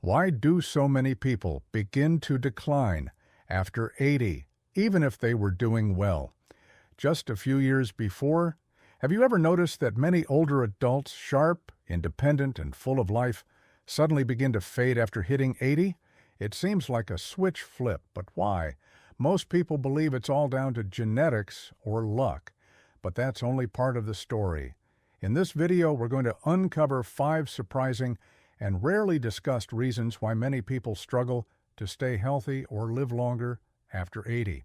Why do so many people begin to decline after 80, even if they were doing well? Just a few years before, have you ever noticed that many older adults, sharp, independent, and full of life, suddenly begin to fade after hitting 80? It seems like a switch flip, but why? Most people believe it's all down to genetics or luck, but that's only part of the story. In this video, we're going to uncover 5 surprising and rarely discussed reasons why many people struggle to stay healthy or live longer after 80.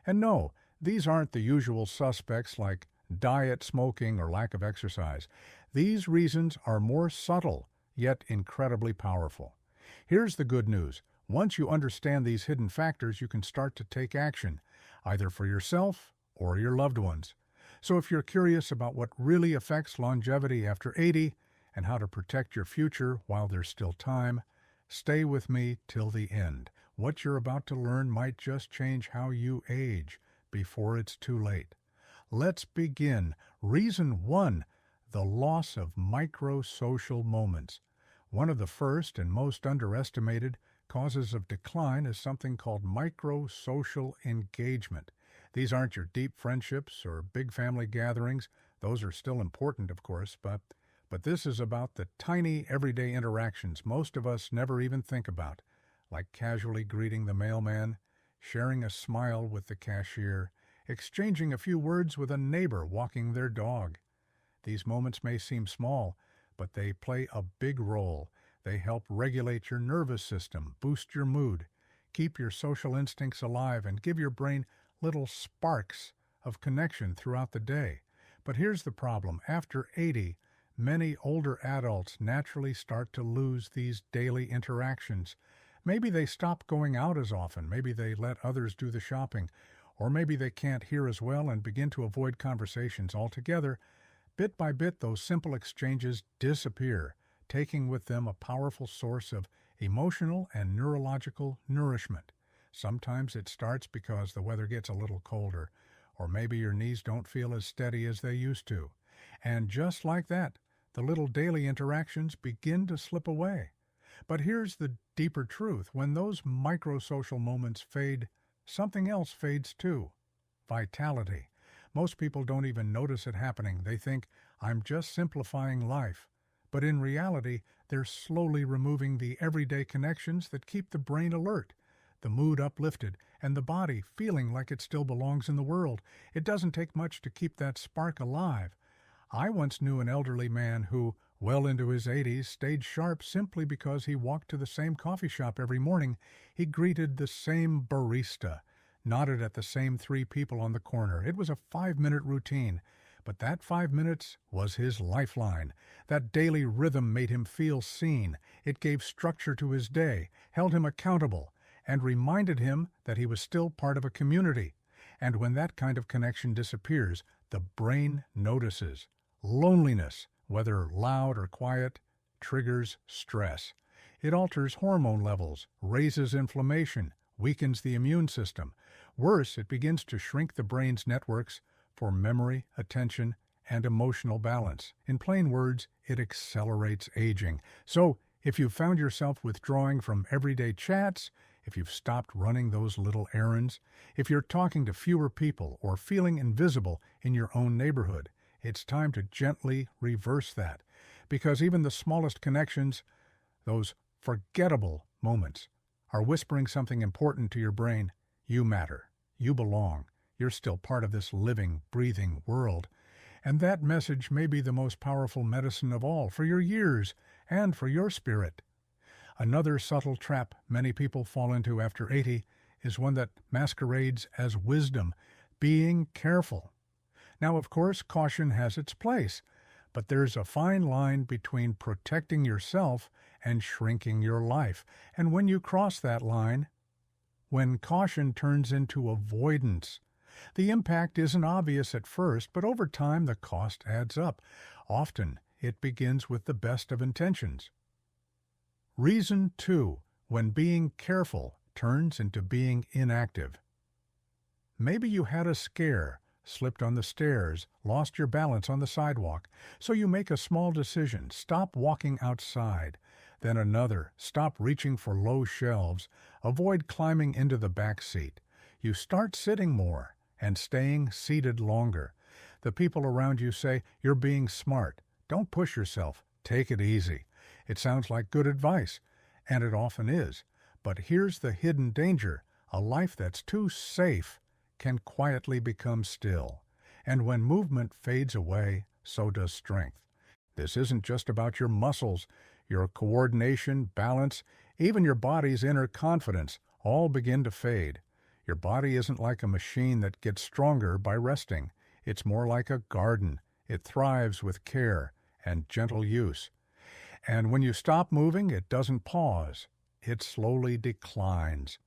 And no, these aren't the usual suspects like diet, smoking, or lack of exercise. These reasons are more subtle, yet incredibly powerful. Here's the good news. Once you understand these hidden factors, you can start to take action, either for yourself or your loved ones. So if you're curious about what really affects longevity after 80 and how to protect your future while there's still time, stay with me till the end. What you're about to learn might just change how you age before it's too late. Let's begin. Reason 1, the loss of micro-social moments. One of the first and most underestimated causes of decline is something called micro-social engagement. These aren't your deep friendships or big family gatherings. Those are still important, of course, but this is about the tiny everyday interactions most of us never even think about, like casually greeting the mailman, sharing a smile with the cashier, exchanging a few words with a neighbor walking their dog. These moments may seem small, but they play a big role. They help regulate your nervous system, boost your mood, keep your social instincts alive, and give your brain little sparks of connection throughout the day. But here's the problem. After 80, many older adults naturally start to lose these daily interactions. Maybe they stop going out as often. Maybe they let others do the shopping. Or maybe they can't hear as well and begin to avoid conversations altogether. Bit by bit, those simple exchanges disappear, taking with them a powerful source of emotional and neurological nourishment. Sometimes it starts because the weather gets a little colder, or maybe your knees don't feel as steady as they used to. And just like that, the little daily interactions begin to slip away. But here's the deeper truth. When those micro-social moments fade, something else fades too. Vitality. Most people don't even notice it happening. They think, I'm just simplifying life. But in reality, they're slowly removing the everyday connections that keep the brain alert, the mood uplifted, and the body feeling like it still belongs in the world. It doesn't take much to keep that spark alive. I once knew an elderly man who, well into his 80s, stayed sharp simply because he walked to the same coffee shop every morning. He greeted the same barista, nodded at the same 3 people on the corner. It was a 5-minute routine, but that 5 minutes was his lifeline. That daily rhythm made him feel seen. It gave structure to his day, held him accountable, and reminded him that he was still part of a community. And when that kind of connection disappears, the brain notices. Loneliness, whether loud or quiet, triggers stress. It alters hormone levels, raises inflammation, weakens the immune system. Worse, it begins to shrink the brain's networks for memory, attention, and emotional balance. In plain words, it accelerates aging. So, if you've found yourself withdrawing from everyday chats, if you've stopped running those little errands, if you're talking to fewer people or feeling invisible in your own neighborhood, it's time to gently reverse that. Because even the smallest connections, those forgettable moments, are whispering something important to your brain. You matter. You belong. You're still part of this living, breathing world. And that message may be the most powerful medicine of all for your years and for your spirit. Another subtle trap many people fall into after 80 is one that masquerades as wisdom, being careful. Now, of course, caution has its place, but there's a fine line between protecting yourself and shrinking your life. And when you cross that line, when caution turns into avoidance, the impact isn't obvious at first, but over time the cost adds up. Often it begins with the best of intentions. Reason 2, when being careful turns into being inactive. Maybe you had a scare, slipped on the stairs, lost your balance on the sidewalk. So you make a small decision, stop walking outside. then another. Stop reaching for low shelves. Avoid climbing into the back seat. You start sitting more and staying seated longer. The people around you say, "You're being smart. Don't push yourself. Take it easy." It sounds like good advice, and it often is. But here's the hidden danger. A life that's too safe can quietly become still. And when movement fades away, so does strength. This isn't just about your muscles. Your coordination, balance, even your body's inner confidence all begin to fade. Your body isn't like a machine that gets stronger by resting. It's more like a garden. It thrives with care and gentle use. And when you stop moving, it doesn't pause. It slowly declines.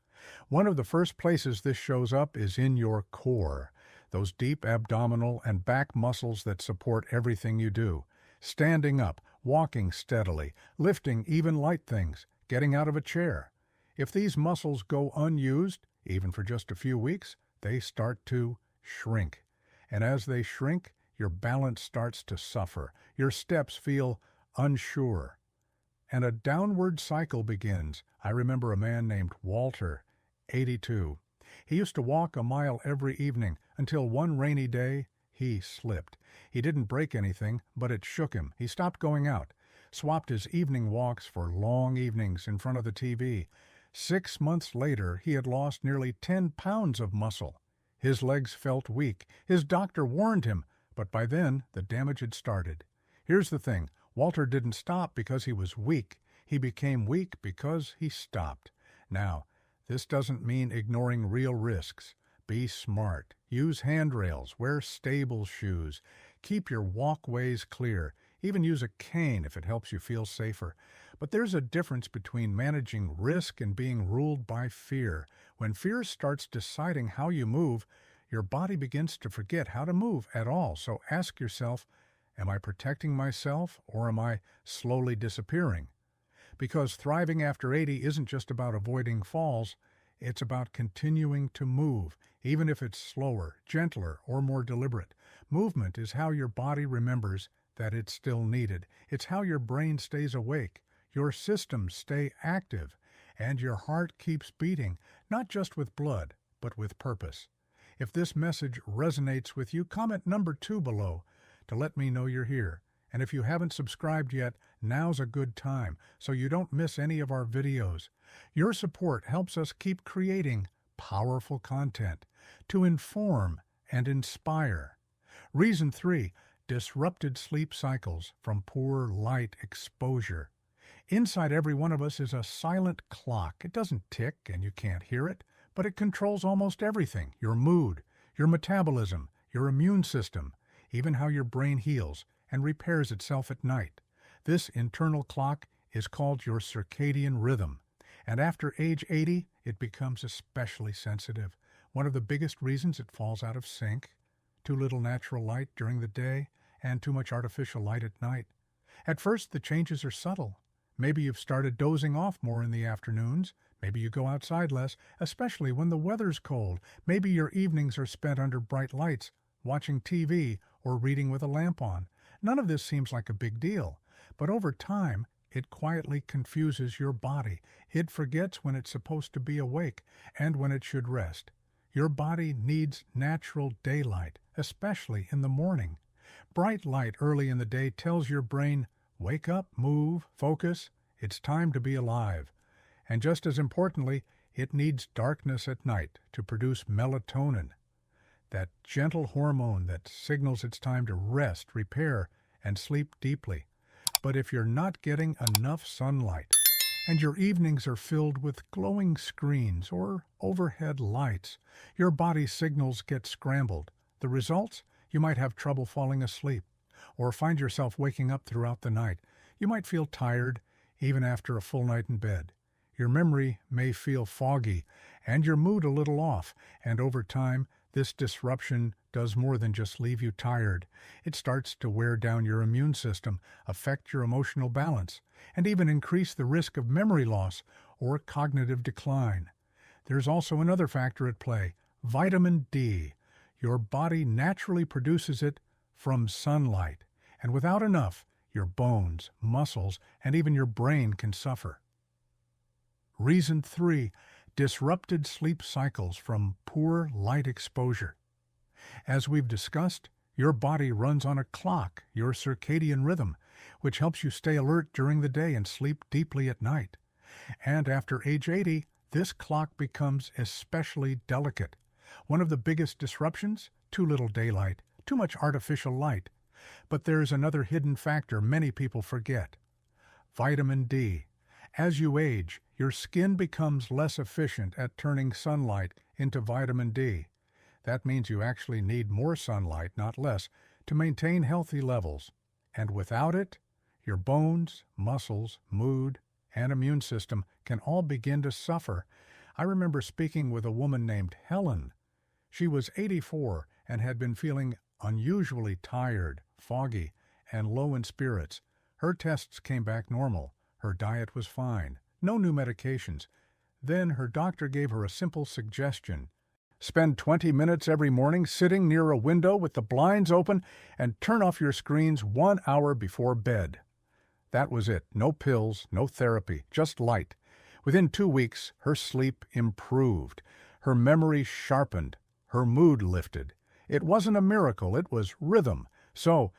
One of the first places this shows up is in your core, those deep abdominal and back muscles that support everything you do. Standing up, walking steadily, lifting even light things, getting out of a chair. If these muscles go unused, even for just a few weeks, they start to shrink. And as they shrink, your balance starts to suffer. Your steps feel unsure. And a downward cycle begins. I remember a man named Walter, 82. He used to walk a mile every evening until one rainy day he slipped. He didn't break anything, but it shook him. He stopped going out, swapped his evening walks for long evenings in front of the TV. 6 months later, he had lost nearly 10 pounds of muscle. His legs felt weak. His doctor warned him, but by then the damage had started. Here's the thing. Walter didn't stop because he was weak. He became weak because he stopped. Now, this doesn't mean ignoring real risks. Be smart. Use handrails. Wear stable shoes. Keep your walkways clear. Even use a cane if it helps you feel safer. But there's a difference between managing risk and being ruled by fear. When fear starts deciding how you move, your body begins to forget how to move at all. So ask yourself, am I protecting myself or am I slowly disappearing? Because thriving after 80 isn't just about avoiding falls, it's about continuing to move, even if it's slower, gentler, or more deliberate. Movement is how your body remembers that it's still needed. It's how your brain stays awake, your systems stay active, and your heart keeps beating, not just with blood, but with purpose. If this message resonates with you, comment number 2 below to let me know you're here. And if you haven't subscribed yet, now's a good time so you don't miss any of our videos. Your support helps us keep creating powerful content to inform and inspire. Reason 3, disrupted sleep cycles from poor light exposure. Inside every one of us is a silent clock. It doesn't tick and you can't hear it, but it controls almost everything: your mood, your metabolism, your immune system, even how your brain heals and repairs itself at night. This internal clock is called your circadian rhythm, and after age 80, it becomes especially sensitive. One of the biggest reasons it falls out of sync: too little natural light during the day and too much artificial light at night. At first, the changes are subtle. Maybe you've started dozing off more in the afternoons. Maybe you go outside less, especially when the weather's cold. Maybe your evenings are spent under bright lights, watching TV or reading with a lamp on. None of this seems like a big deal, but over time, it quietly confuses your body. It forgets when it's supposed to be awake and when it should rest. Your body needs natural daylight, especially in the morning. Bright light early in the day tells your brain, wake up, move, focus. It's time to be alive. And just as importantly, it needs darkness at night to produce melatonin, that gentle hormone that signals it's time to rest, repair, and sleep deeply. But if you're not getting enough sunlight, and your evenings are filled with glowing screens or overhead lights, your body's signals get scrambled. The results? You might have trouble falling asleep, or find yourself waking up throughout the night. You might feel tired, even after a full night in bed. Your memory may feel foggy, and your mood a little off, and over time, this disruption does more than just leave you tired. It starts to wear down your immune system, affect your emotional balance, and even increase the risk of memory loss or cognitive decline. There's also another factor at play: vitamin D. Your body naturally produces it from sunlight, and without enough, your bones, muscles, and even your brain can suffer. Reason 3, disrupted sleep cycles from poor light exposure. As we've discussed, your body runs on a clock, your circadian rhythm, which helps you stay alert during the day and sleep deeply at night. And after age 80, this clock becomes especially delicate. One of the biggest disruptions? Too little daylight, too much artificial light. But there's another hidden factor many people forget: vitamin D. As you age, your skin becomes less efficient at turning sunlight into vitamin D. That means you actually need more sunlight, not less, to maintain healthy levels. And without it, your bones, muscles, mood, and immune system can all begin to suffer. I remember speaking with a woman named Helen. She was 84 and had been feeling unusually tired, foggy, and low in spirits. Her tests came back normal. Her diet was fine. No new medications. Then her doctor gave her a simple suggestion. Spend 20 minutes every morning sitting near a window with the blinds open and turn off your screens 1 hour before bed. That was it. No pills, no therapy, just light. Within 2 weeks, her sleep improved. Her memory sharpened. Her mood lifted. It wasn't a miracle, it was rhythm. So,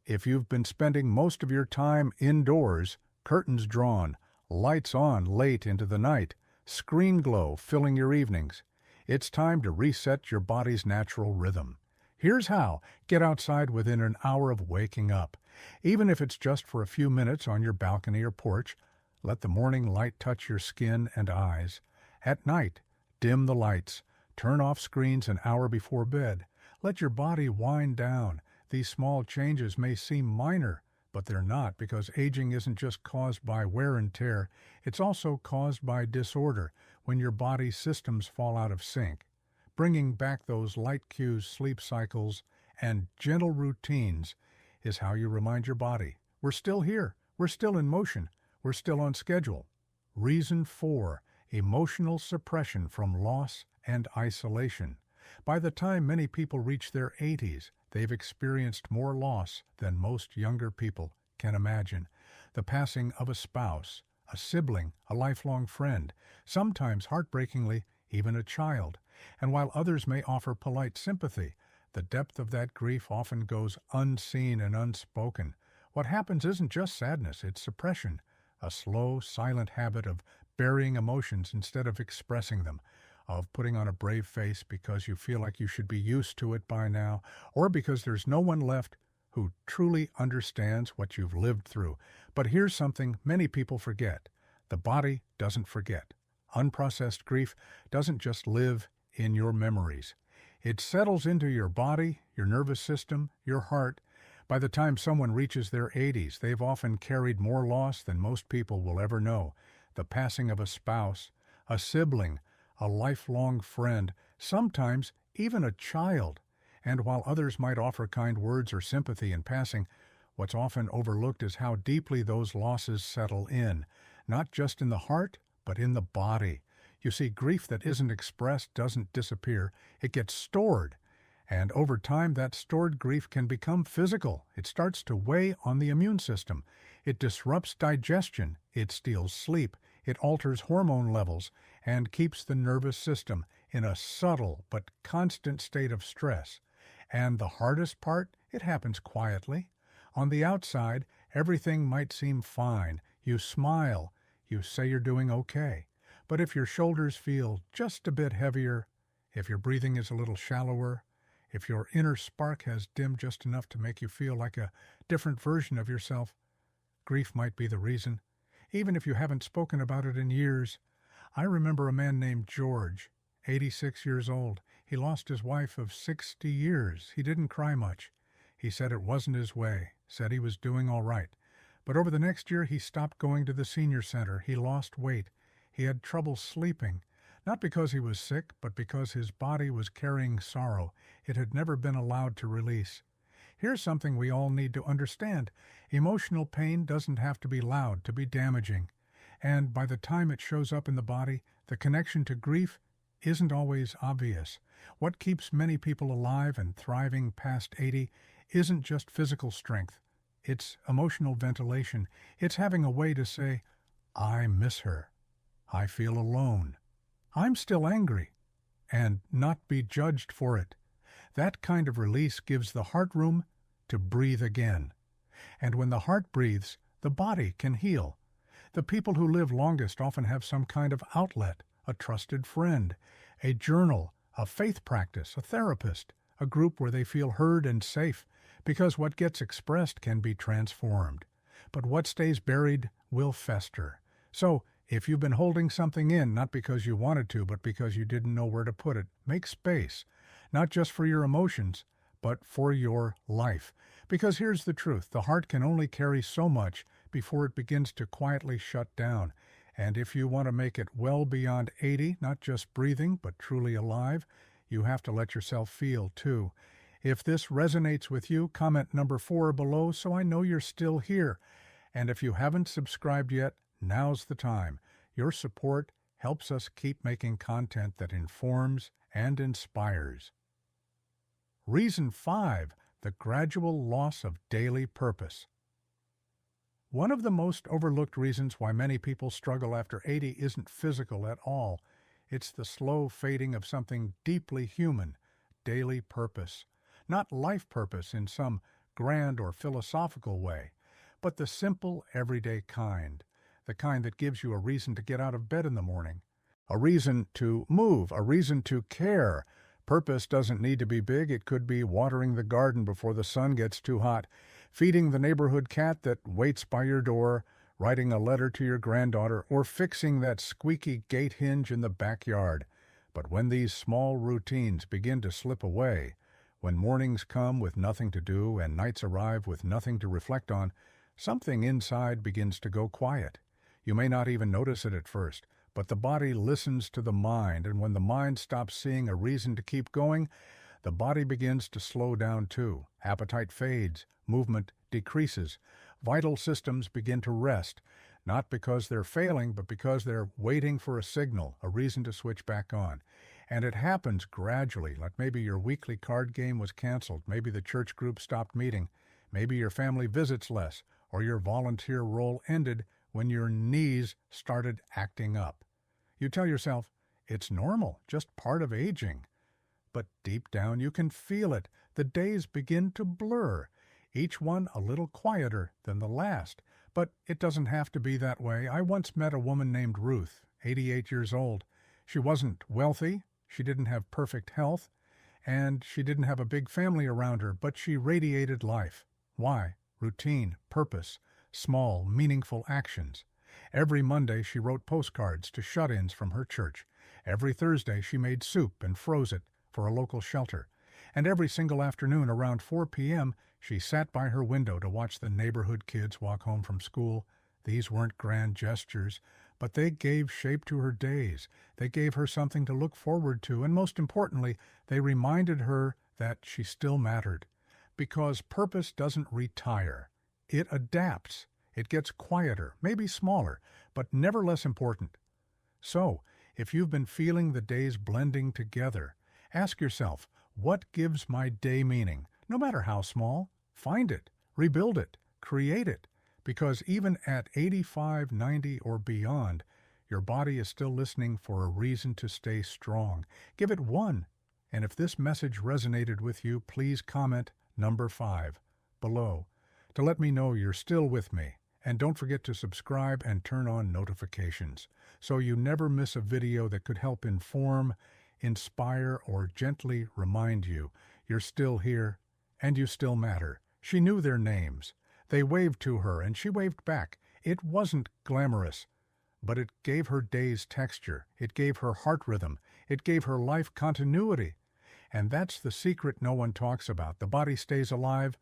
if you've been spending most of your time indoors, curtains drawn, lights on late into the night, screen glow filling your evenings, it's time to reset your body's natural rhythm. Here's how. Get outside within an hour of waking up. Even if it's just for a few minutes on your balcony or porch, let the morning light touch your skin and eyes. At night, dim the lights. Turn off screens an hour before bed. Let your body wind down. These small changes may seem minor, but they're not, because aging isn't just caused by wear and tear. It's also caused by disorder, when your body's systems fall out of sync. Bringing back those light cues, sleep cycles, and gentle routines is how you remind your body, we're still here, we're still in motion, we're still on schedule. Reason 4, emotional suppression from loss and isolation. By the time many people reach their 80s, they've experienced more loss than most younger people can imagine. The passing of a spouse, a sibling, a lifelong friend, sometimes heartbreakingly, even a child. And while others may offer polite sympathy, the depth of that grief often goes unseen and unspoken. What happens isn't just sadness, it's suppression, a slow, silent habit of burying emotions instead of expressing them, of putting on a brave face because you feel like you should be used to it by now, or because there's no one left who truly understands what you've lived through. But here's something many people forget. The body doesn't forget. Unprocessed grief doesn't just live in your memories. It settles into your body, your nervous system, your heart. By the time someone reaches their 80s, they've often carried more loss than most people will ever know. The passing of a spouse, a sibling, a lifelong friend, sometimes even a child. And while others might offer kind words or sympathy in passing, what's often overlooked is how deeply those losses settle in, not just in the heart, but in the body. You see, grief that isn't expressed doesn't disappear, it gets stored. And over time, that stored grief can become physical. It starts to weigh on the immune system. It disrupts digestion, it steals sleep, it alters hormone levels, and keeps the nervous system in a subtle but constant state of stress. And the hardest part, it happens quietly. On the outside, everything might seem fine. You smile, you say you're doing okay. But if your shoulders feel just a bit heavier, if your breathing is a little shallower, if your inner spark has dimmed just enough to make you feel like a different version of yourself, grief might be the reason, even if you haven't spoken about it in years. I remember a man named George, 86 years old. He lost his wife of 60 years. He didn't cry much. He said it wasn't his way, said he was doing all right. But over the next year, he stopped going to the senior center. He lost weight. He had trouble sleeping, not because he was sick, but because his body was carrying sorrow. It had never been allowed to release. Here's something we all need to understand. Emotional pain doesn't have to be loud to be damaging. And by the time it shows up in the body, the connection to grief isn't always obvious. What keeps many people alive and thriving past 80 isn't just physical strength. It's emotional ventilation. It's having a way to say, I miss her. I feel alone. I'm still angry. And not be judged for it. That kind of release gives the heart room to breathe again. And when the heart breathes, the body can heal. The people who live longest often have some kind of outlet, a trusted friend, a journal, a faith practice, a therapist, a group where they feel heard and safe, because what gets expressed can be transformed. But what stays buried will fester. So, if you've been holding something in, not because you wanted to, but because you didn't know where to put it, make space, not just for your emotions, but for your life. Because here's the truth, the heart can only carry so much before it begins to quietly shut down. And if you want to make it well beyond 80, not just breathing, but truly alive, you have to let yourself feel too. If this resonates with you, comment number 4 below so I know you're still here. And if you haven't subscribed yet, now's the time. Your support helps us keep making content that informs and inspires. Reason 5, the gradual loss of daily purpose. One of the most overlooked reasons why many people struggle after 80 isn't physical at all. It's the slow fading of something deeply human, daily purpose. Not life purpose in some grand or philosophical way, but the simple, everyday kind. The kind that gives you a reason to get out of bed in the morning, a reason to move, a reason to care. Purpose doesn't need to be big. It could be watering the garden before the sun gets too hot, feeding the neighborhood cat that waits by your door, writing a letter to your granddaughter, or fixing that squeaky gate hinge in the backyard. But when these small routines begin to slip away, when mornings come with nothing to do and nights arrive with nothing to reflect on, something inside begins to go quiet. You may not even notice it at first, but the body listens to the mind, and when the mind stops seeing a reason to keep going, the body begins to slow down too. Appetite fades, movement decreases, vital systems begin to rest, not because they're failing, but because they're waiting for a signal, a reason to switch back on. And it happens gradually, like maybe your weekly card game was canceled, maybe the church group stopped meeting, maybe your family visits less, or your volunteer role ended when your knees started acting up. You tell yourself, it's normal, just part of aging. But deep down you can feel it. The days begin to blur, each one a little quieter than the last. But it doesn't have to be that way. I once met a woman named Ruth, 88 years old. She wasn't wealthy, she didn't have perfect health, and she didn't have a big family around her, but she radiated life. Why? Routine, purpose, small, meaningful actions. Every Monday she wrote postcards to shut-ins from her church. Every Thursday she made soup and froze it for a local shelter. And every single afternoon around 4 p.m. she sat by her window to watch the neighborhood kids walk home from school. These weren't grand gestures, but they gave shape to her days. They gave her something to look forward to, and most importantly, they reminded her that she still mattered. Because purpose doesn't retire. It adapts. It gets quieter, maybe smaller, but never less important. So, if you've been feeling the days blending together, ask yourself, what gives my day meaning? No matter how small, find it, rebuild it, create it. Because even at 85, 90, or beyond, your body is still listening for a reason to stay strong. Give it one. And if this message resonated with you, please comment number 5 below to let me know you're still with me. And don't forget to subscribe and turn on notifications so you never miss a video that could help inform, inspire, or gently remind you you're still here and you still matter. She knew their names. They waved to her and she waved back. It wasn't glamorous, but it gave her days texture. It gave her heart rhythm. It gave her life continuity. And that's the secret no one talks about. The body stays alive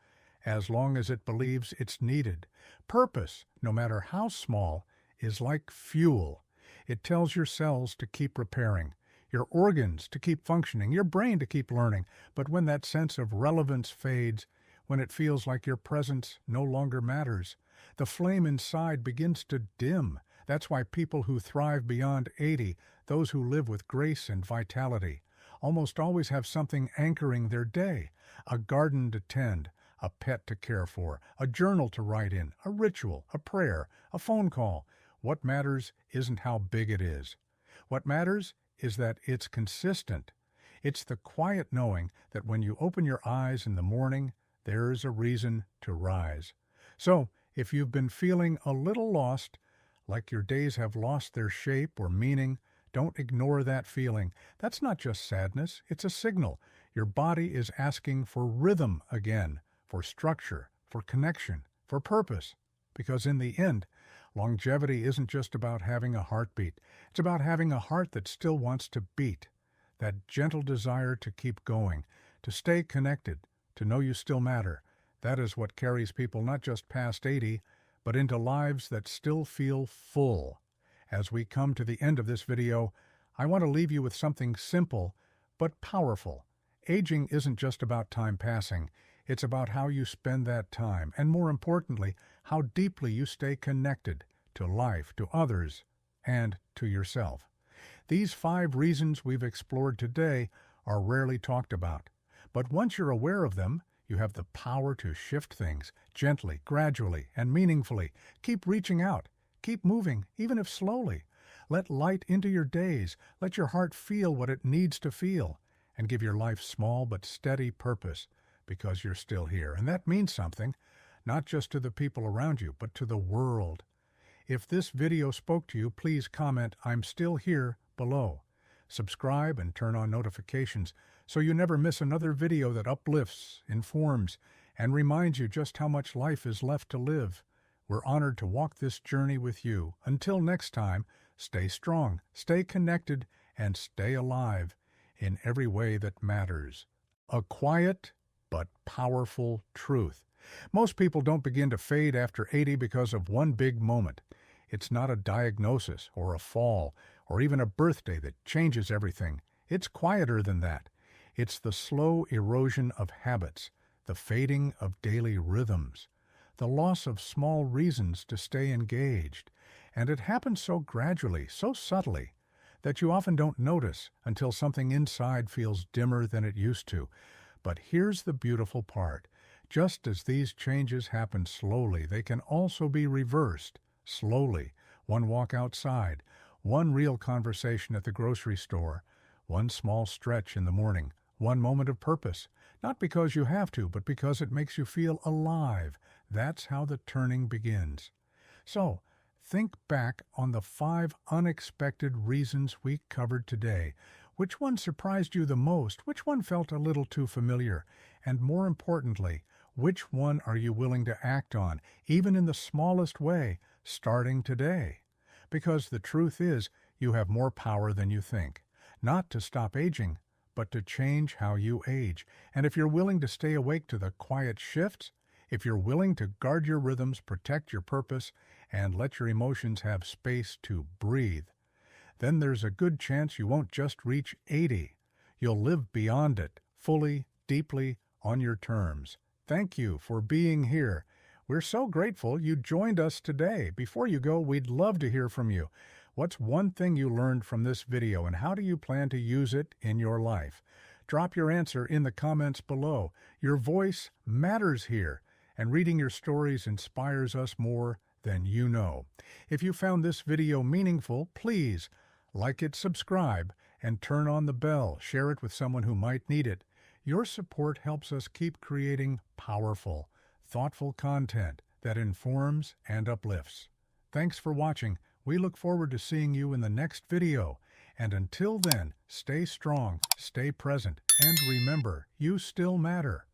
as long as it believes it's needed. Purpose, no matter how small, is like fuel. It tells your cells to keep repairing, your organs to keep functioning, your brain to keep learning. But when that sense of relevance fades, when it feels like your presence no longer matters, the flame inside begins to dim. That's why people who thrive beyond 80, those who live with grace and vitality, almost always have something anchoring their day, a garden to tend, a pet to care for, a journal to write in, a ritual, a prayer, a phone call. What matters isn't how big it is. What matters is that it's consistent. It's the quiet knowing that when you open your eyes in the morning, there's a reason to rise. So, if you've been feeling a little lost, like your days have lost their shape or meaning, don't ignore that feeling. That's not just sadness, it's a signal. Your body is asking for rhythm again, for structure, for connection, for purpose. Because in the end, longevity isn't just about having a heartbeat. It's about having a heart that still wants to beat. That gentle desire to keep going, to stay connected, to know you still matter. That is what carries people not just past 80, but into lives that still feel full. As we come to the end of this video, I want to leave you with something simple but powerful. Aging isn't just about time passing. It's about how you spend that time, and more importantly, how deeply you stay connected to life, to others, and to yourself. These 5 reasons we've explored today are rarely talked about. But once you're aware of them, you have the power to shift things gently, gradually, and meaningfully. Keep reaching out. Keep moving, even if slowly. Let light into your days. Let your heart feel what it needs to feel. And give your life small but steady purpose, because you're still here. And that means something, not just to the people around you, but to the world. If this video spoke to you, please comment "I'm still here" below. Subscribe and turn on notifications so you never miss another video that uplifts, informs, and reminds you just how much life is left to live. We're honored to walk this journey with you. Until next time, stay strong, stay connected, and stay alive in every way that matters. A quiet but powerful truth. Most people don't begin to fade after 80 because of one big moment. It's not a diagnosis or a fall or even a birthday that changes everything. It's quieter than that. It's the slow erosion of habits, the fading of daily rhythms, the loss of small reasons to stay engaged. And it happens so gradually, so subtly, that you often don't notice until something inside feels dimmer than it used to. But here's the beautiful part. Just as these changes happen slowly, they can also be reversed slowly. One walk outside, one real conversation at the grocery store, one small stretch in the morning, one moment of purpose. Not because you have to, but because it makes you feel alive. That's how the turning begins. So, think back on the 5 unexpected reasons we covered today. Which one surprised you the most? Which one felt a little too familiar? And more importantly, which one are you willing to act on, even in the smallest way, starting today? Because the truth is, you have more power than you think. Not to stop aging, but to change how you age. And if you're willing to stay awake to the quiet shifts, if you're willing to guard your rhythms, protect your purpose, and let your emotions have space to breathe, then there's a good chance you won't just reach 80. You'll live beyond it, fully, deeply, on your terms. Thank you for being here. We're so grateful you joined us today. Before you go, we'd love to hear from you. What's one thing you learned from this video, and how do you plan to use it in your life? Drop your answer in the comments below. Your voice matters here, and reading your stories inspires us more than you know. If you found this video meaningful, please like it, subscribe, and turn on the bell. Share it with someone who might need it. Your support helps us keep creating powerful, thoughtful content that informs and uplifts. Thanks for watching. We look forward to seeing you in the next video. And until then, stay strong, stay present, and remember, you still matter.